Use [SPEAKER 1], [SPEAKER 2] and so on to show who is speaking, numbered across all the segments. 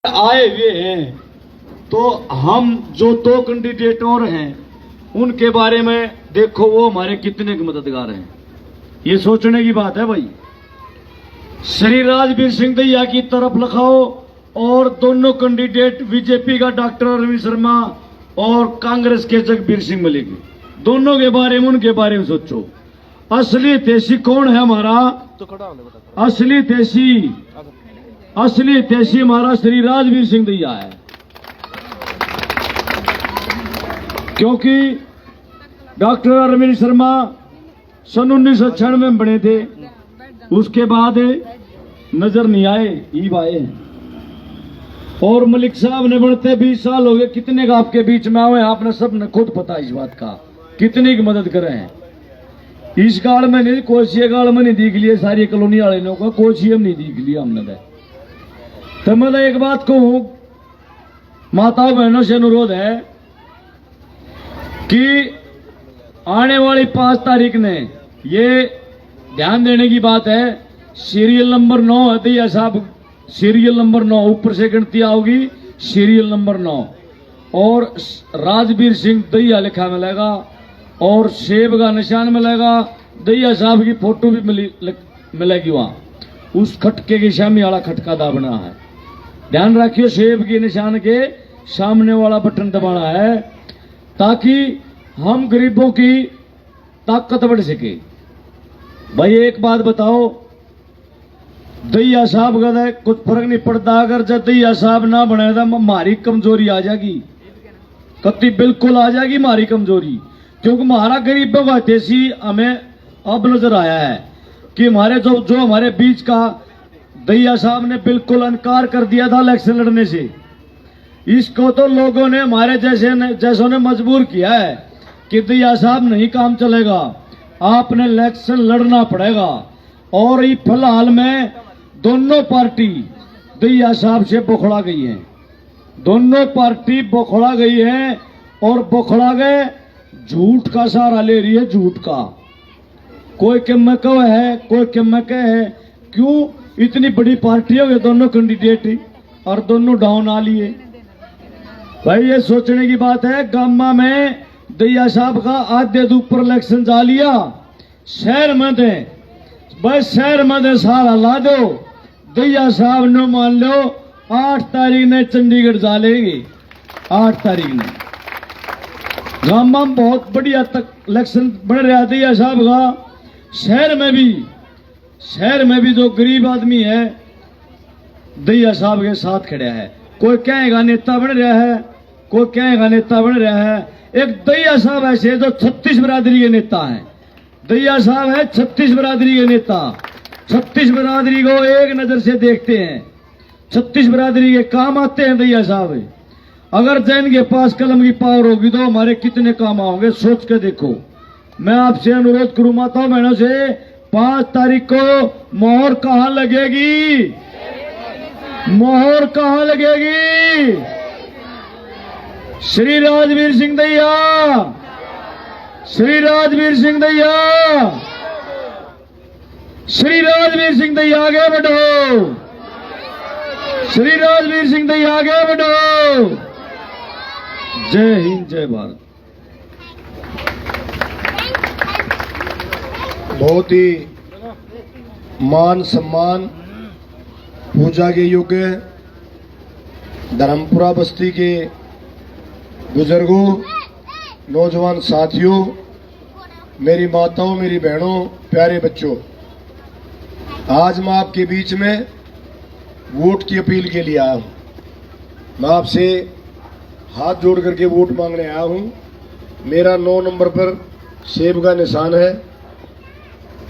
[SPEAKER 1] आए हुए हैं, तो हम जो दो कैंडिडेट और हैं उनके बारे में देखो वो हमारे कितने के मददगार हैं। ये सोचने की बात है भाई। श्री राजवीर सिंह दैया की तरफ लिखाओ और दोनों कैंडिडेट बीजेपी का डॉक्टर अरविंद शर्मा और कांग्रेस के जगबीर सिंह मलिक, दोनों के बारे में उनके बारे में सोचो। असली तेजी कौन है हमारा? असली तेजी हमारा श्री राजवीर सिंह दैया है, क्योंकि डॉक्टर अरविंद शर्मा सन 1996 में बने थे, उसके बाद नजर नहीं आए, ईब आए। और मलिक साहब ने बनते 20 साल हो गए, कितने का आपके बीच में आए आपने सबने खुद पता इस बात का, कितनी की मदद करे हैं। इस काल में नहीं, कोशिया काल में नहीं दिख लिया सारी कॉलोनी वाले लोगों को, कोशिया में नहीं दिख लिया हमने। तो मैं एक बात कहूं, माताओं बहनों से अनुरोध है कि आने वाली 5 तारीख ने ये ध्यान देने की बात है, सीरियल नंबर 9 है दैया साहब, सीरियल नंबर 9 ऊपर से गिनती आओगी, सीरियल नंबर 9 और राजवीर सिंह दैया लिखा मिलेगा और सेब का निशान मिलेगा, दैया साहब की फोटो भी मिलेगी वहां। उस खटके के सामने वाला खटका दाबना है, ध्यान रखिए, सेब के निशान के सामने वाला बटन दबाना है ताकि हम गरीबों की ताकत बढ़ सके। भाई एक बात बताओ, दैया साहब का कुछ फर्क नहीं पड़ता, अगर जब दैया साहब ना बने तो हमारी कमजोरी आ जाएगी, कति बिल्कुल आ जाएगी हमारी कमजोरी, क्योंकि हमारा गरीबों का तेजी हमें अब नजर आया है कि हमारे जो हमारे बीच का दैया साहब ने बिल्कुल इनकार कर दिया था इलेक्शन लड़ने से। इसको तो लोगों ने हमारे जैसों ने मजबूर किया है कि दैया साहब नहीं काम चलेगा, आपने इलेक्शन लड़ना पड़ेगा। और ये फिलहाल में दोनों पार्टी दैया साहब से बौखला गई है, दोनों पार्टी बौखला गई है और बौखला गए झूठ का सहारा ले रही है, झूठ का। कोई किम्मत है, कोई किम्मत है, क्यों इतनी बड़ी पार्टी हो गई दोनों कैंडिडेट और दोनों डाउन आ लिए। भाई ये सोचने की बात है, गामा में दैया साहब का आधे ऊपर इलेक्शन जा लिया, शहर में दे भाई, शहर में दे सारा ला दो, दैया साहब ने मान लो 8 तारीख ने चंडीगढ़ जा लेंगे, 8 तारीख ने गामा में बहुत बढ़िया तक इलेक्शन बढ़ रहा दैया साहब का। शहर में भी जो गरीब आदमी है दैया साहब के साथ खड़ा है। कोई कहेगा नेता बन रहा है, कोई कहेगा नेता बन रहा है। एक दैया साहब ऐसे जो 36 बिरादरी के नेता हैं, दैया साहब है 36 बिरादरी के नेता, 36 बिरादरी को एक नजर से देखते हैं, 36 बिरादरी के काम आते हैं दैया साहब। अगर जैन के पास कलम की पावर होगी तो हमारे कितने काम आओगे, सोच के देखो। मैं आपसे अनुरोध करूं माताओं बहनों से, 5 तारीख को मोहर कहां लगेगी? मोहर कहां लगेगी? श्री राजवीर सिंह दैया, श्री राजवीर सिंह दैया, श्री राजवीर सिंह दैया आगे बढ़ो, श्री राजवीर सिंह दैया आगे बढ़ो। जय हिंद, जय भारत।
[SPEAKER 2] बहुत ही मान सम्मान पूजा के योग्य धर्मपुरा बस्ती के बुजुर्गों, नौजवान साथियों, मेरी माताओं, मेरी बहनों, प्यारे बच्चों, आज मैं आपके बीच में वोट की अपील के लिए आया हूं। मैं आपसे हाथ जोड़ करके वोट मांगने आया हूं। मेरा 9 नंबर पर सेब का निशान है,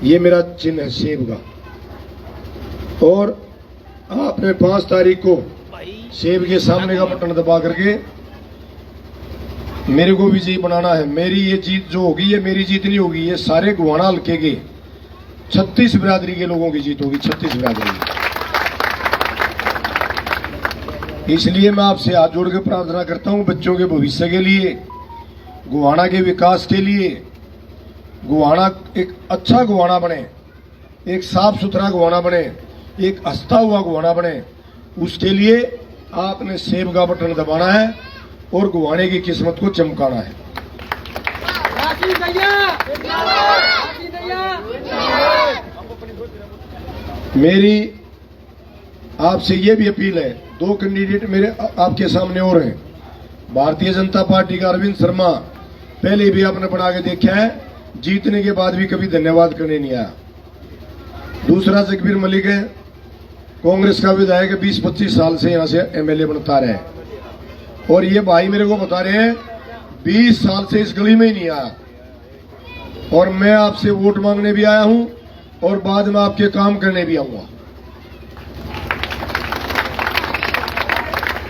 [SPEAKER 2] ये मेरा चिन्ह है सेब का, और आपने 5 तारीख को सेब के सामने का बटन दबा करके मेरे को विजयी बनाना है। मेरी ये जीत जो होगी, ये मेरी जीत नहीं होगी, ये सारे गुवाना हल्के के 36 बिरादरी के लोगों की जीत होगी, 36 बिरादरी। इसलिए मैं आपसे हाथ जोड़ के प्रार्थना करता हूं, बच्चों के भविष्य के लिए, गुवाना के विकास के लिए, गुवाना एक अच्छा गुवाना बने, एक साफ सुथरा गुवाना बने, एक हंसता हुआ गुवाना बने, उसके लिए आपने सेब का बटन दबाना है और गुवाने की किस्मत को चमकाना है। मेरी आपसे ये भी अपील है, दो कैंडिडेट मेरे आपके सामने और हैं। भारतीय जनता पार्टी का अरविंद शर्मा, पहले भी आपने बना के देखा है, जीतने के बाद भी कभी धन्यवाद करने नहीं आया। दूसरा जगबीर मलिक है, कांग्रेस का विधायक है, 20-25 साल से यहां से एमएलए बनता रहे, और ये भाई मेरे को बता रहे हैं 20 साल से इस गली में ही नहीं आया। और मैं आपसे वोट मांगने भी आया हूं और बाद में आपके काम करने भी आऊंगा।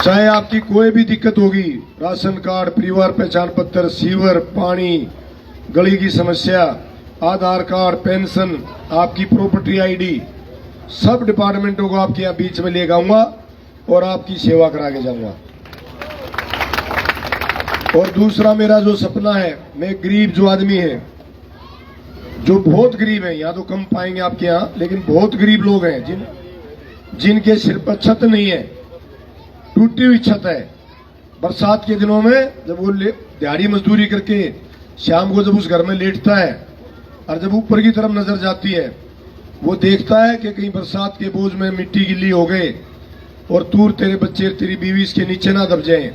[SPEAKER 2] चाहे आपकी कोई भी दिक्कत होगी, राशन कार्ड, परिवार पहचान पत्र, सीवर, पानी, गली की समस्या, आधार कार्ड, पेंशन, आपकी प्रॉपर्टी आईडी, सब डिपार्टमेंटों को आपके यहाँ बीच में ले आऊंगा और आपकी सेवा करा के जाऊंगा। और दूसरा मेरा जो सपना है, मैं गरीब जो आदमी है, जो बहुत गरीब है, यहाँ तो कम पाएंगे आपके यहाँ, लेकिन बहुत गरीब लोग हैं जिनके सिर पर छत नहीं है, टूटी हुई छत है। बरसात के दिनों में जब वो दिहाड़ी मजदूरी करके शाम को जब उस घर में लेटता है और जब ऊपर की तरफ नजर जाती है, वो देखता है कि कहीं बरसात के बोझ में मिट्टी गिल्ली हो गए और तू, तेरे बच्चे, तेरी बीवी इसके नीचे ना दब जाएं।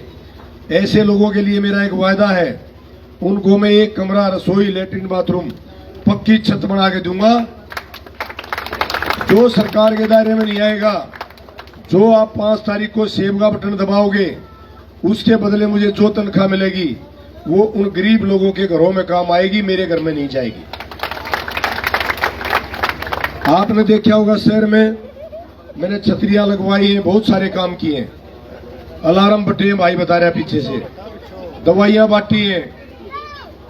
[SPEAKER 2] ऐसे लोगों के लिए मेरा एक वायदा है, उनको मैं एक कमरा, रसोई, लेटरिन, बाथरूम, पक्की छत बना के दूंगा। जो सरकार के दायरे में नहीं आएगा, जो आप 5 तारीख को सेब का बटन दबाओगे, उसके बदले मुझे जो तनख्वाह मिलेगी वो उन गरीब लोगों के घरों में काम आएगी, मेरे घर में नहीं जाएगी। आपने देखा होगा शहर में मैंने छतरियां लगवाई हैं, बहुत सारे काम किए हैं, अलार्म बटे हैं, भाई बता रहा है पीछे से, दवाइयां बांटी हैं,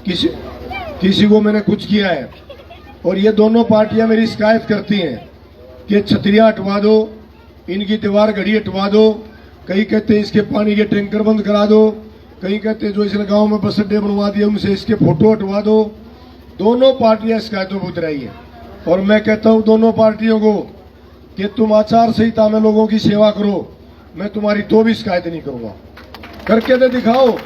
[SPEAKER 2] किसी को मैंने कुछ किया है। और ये दोनों पार्टियां मेरी शिकायत करती हैं कि छतरियां हटवा दो, इनकी दीवार घड़ी हटवा दो, कई कहते हैं इसके पानी के टैंकर बंद करा दो, कई कहते हैं जो इसने गांव में बस अड्डे बनवा दिए उनसे इसके फोटो हटवा दो। दोनों पार्टियां शिकायतों में उतर आई है और मैं कहता हूं दोनों पार्टियों को कि तुम आचार संहिता में लोगों की सेवा करो, मैं तुम्हारी तो भी शिकायत नहीं करूंगा। करके तो दिखाओ।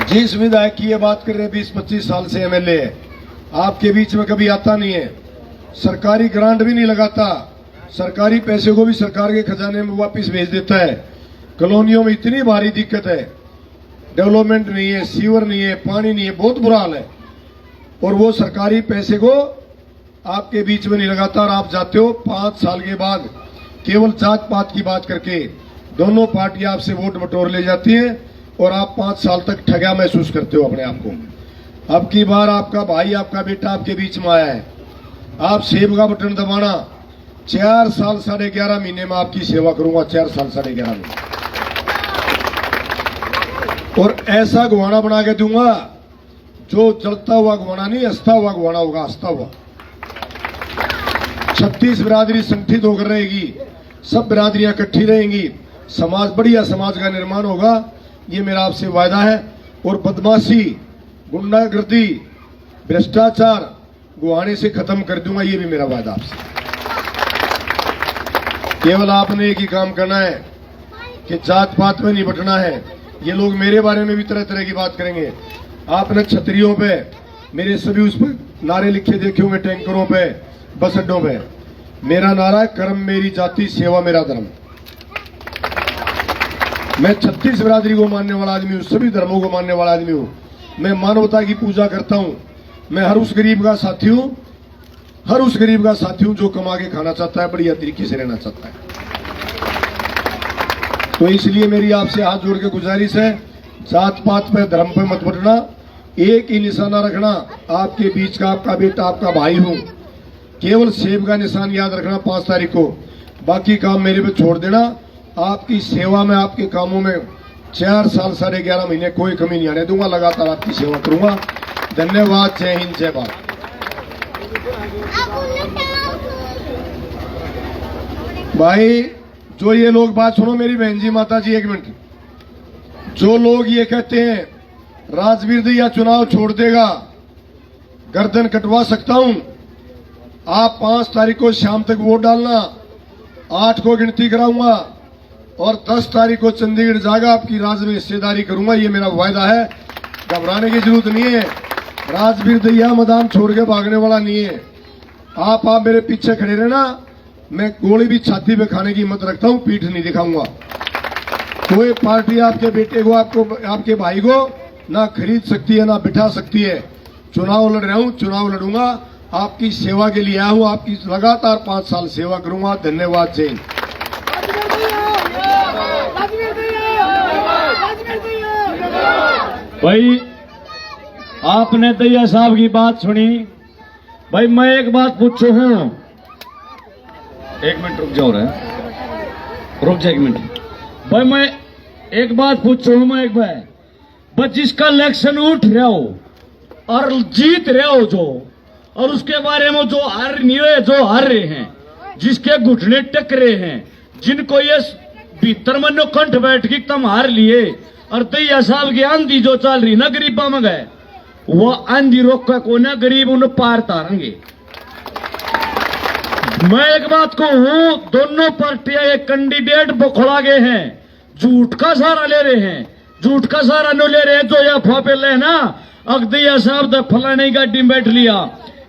[SPEAKER 2] जिस विधायक की ये बात कर रहे 20-25 साल से एमएलए है, आपके बीच में कभी आता नहीं है, सरकारी ग्रांट भी नहीं लगाता, सरकारी पैसे को भी सरकार के खजाने में वापस भेज देता है। कॉलोनियों में इतनी भारी दिक्कत है, डेवलपमेंट नहीं है, सीवर नहीं है, पानी नहीं है, बहुत बुरा हाल है, और वो सरकारी पैसे को आपके बीच में नहीं लगाता। और आप जाते हो 5 साल के बाद केवल जात पात की बात करके दोनों पार्टियां आपसे वोट बटोर ले जाती हैं और आप 5 साल तक ठगा महसूस करते हो अपने आप को। अब की बार आपका भाई, आपका बेटा आपके बीच में आया है, आप सेब का बटन दबाना, 4 साल 11.5 महीने में आपकी सेवा करूंगा, 4 साल 11.5 महीने, और ऐसा गुवाना बना के दूंगा जो जलता हुआ गुवाना नहीं, हंसता हुआ गुवाना होगा, हंसता हुआ। 36 बिरादरी संगठित होकर रहेगी, सब बिरादरियां इकट्ठी रहेंगी, समाज, बढ़िया समाज का निर्माण होगा, ये मेरा आपसे वायदा है। और बदमाशी, गुंडागर्दी, भ्रष्टाचार गुवाने से खत्म कर दूंगा, ये भी मेरा वायदा आपसे। केवल आपने एक ही काम करना है कि जात पात में नहीं बटना है। ये लोग मेरे बारे में भी तरह तरह की बात करेंगे। आपने छतरियों पे मेरे सभी उस पर नारे लिखे देखे होंगे, टैंकरों पे, बस अड्डों पे। मेरा नारा है, कर्म मेरी जाति, सेवा मेरा धर्म। मैं 36 बिरादरी को मानने वाला आदमी हूँ, सभी धर्मों को मानने वाला आदमी हूँ। मैं मानवता की पूजा करता हूँ। मैं हर उस गरीब का साथी हूँ, हर उस गरीब का साथी हूँ जो कमा के खाना चाहता है, बढ़िया तरीके से रहना चाहता है। तो इसलिए मेरी आपसे हाथ जोड़ के गुजारिश है, जात पात पे, धर्म पे मत बटना, एक ही निशाना रखना, आपके बीच का आपका बेटा, आपका भाई हूँ। केवल सेब का निशान याद रखना 5 तारीख को, बाकी काम मेरे पे छोड़ देना। आपकी सेवा में, आपके कामों में 4 साल 11.5 महीने कोई कमी नहीं आने दूंगा, लगातार आपकी सेवा करूंगा। धन्यवाद। जय हिंद, जय भारत। भाई जो ये लोग, बात सुनो मेरी बहन जी, माता जी, 1 मिनट। जो लोग ये कहते हैं राजवीर दैया चुनाव छोड़ देगा, गर्दन कटवा सकता हूं, आप 5 तारीख को शाम तक वोट डालना। 8 को गिनती कराऊंगा और 10 तारीख को चंडीगढ़ जाकर आपकी राज में हिस्सेदारी करूंगा। ये मेरा वायदा है, घबराने की जरूरत नहीं है। राजवीर दैया मैदान छोड़ के भागने वाला नहीं है। आप मेरे पीछे खड़े रहना, मैं गोली भी छाती पे खाने की हिम्मत रखता हूं, पीठ नहीं दिखाऊंगा। कोई पार्टी आपके बेटे को, आपके भाई को ना खरीद सकती है ना बिठा सकती है। चुनाव लड़ रहा हूं, चुनाव लड़ूंगा, आपकी सेवा के लिए आया हूं, आपकी लगातार 5 साल सेवा करूंगा। धन्यवाद। जय हिंद।
[SPEAKER 1] भाई आपने दैया साहब की बात सुनी। भाई मैं एक बात पूछू हूं, 1 मिनट रुक जाओ, रुक जा 1 मिनट। भाई मैं एक बात पूछू हूं, मैं एक भाई जिसका इलेक्शन उठ रहा हो और जीत रहे हो जो, और उसके बारे में जो हार नहीं रहे, जो हार रहे हैं, जिसके घुटने टकरे हैं, जिनको ये भीतर मनो कंठ बैठ के तम हार लिए, और दैया साहब की आंधी जो चल रही ना गरीबा में गए, वो आंधी रोक का को ना गरीब उन्हें पार तारेंगे। मैं एक बात कहूं, दोनों पार्टियां एक कैंडिडेट बखोड़ा गए हैं, झूठ का सहारा ले रहे हैं, झूठ का सहारा न ले रहे हैं। जो या फापे ले ना, दैया साहब तो फलाने गाड़ी में बैठ लिया,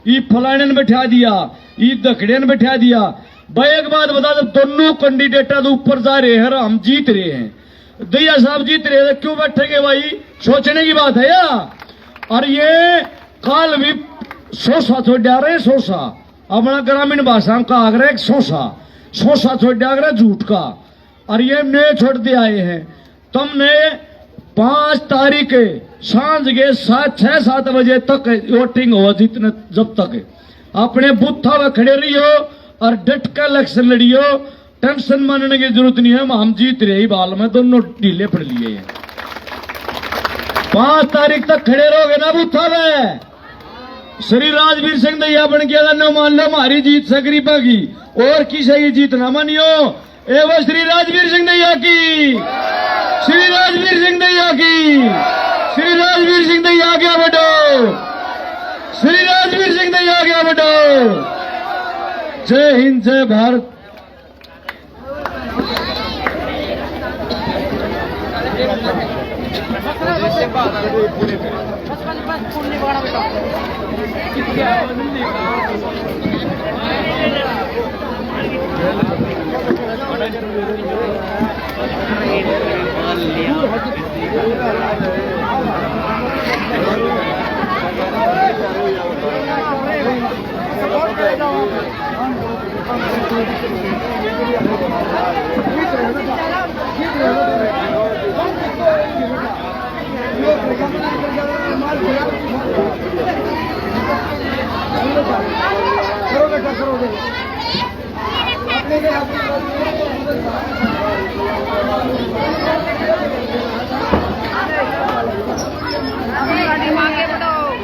[SPEAKER 1] ई फलाने ने बैठा दिया, ई दखड़े ने बैठा दिया। भाई एक बात बता दो, दोनों कैंडिडेट ऊपर जा रहे हैं, हम जीत रहे हैं, दैया साहब जीत रहे हैं, क्यों बैठेंगे भाई? सोचने की बात है या? और ये काल भी सोसा छोड़ जा रहे, सोसा अपना ग्रामीण भाषा में कहा गया, सोसा छोड़ जा रहा झूठ का, और ये नए छोड़ दे आए हैं। तुमने 5 तारीख सांझ के 6-7 बजे तक वोटिंग हो, जितने जब तक अपने बूथा में खड़े रहियो और डट कर इलेक्शन लड़ियो। टेंशन मानने की जरूरत नहीं है, हम जीत रहे ही बाल में, दोनों ढीले पड़ लिए हैं। 5 तारीख तक खड़े रहोगे ना बूथा में, श्री राजवीर सिंह दैया बन गया न मान लो हमारी जीत से गरीबा की, और किसी की जीत ना मानियो। एवं श्री राजवीर सिंह दैया की, श्री राजवीर सिंह दैया की, श्री राजवीर सिंह दैया गया बेटो, श्री राजवीर सिंह दैया गया बेटो। जय हिंद, जय भारत।
[SPEAKER 3] करो बेटा, करो।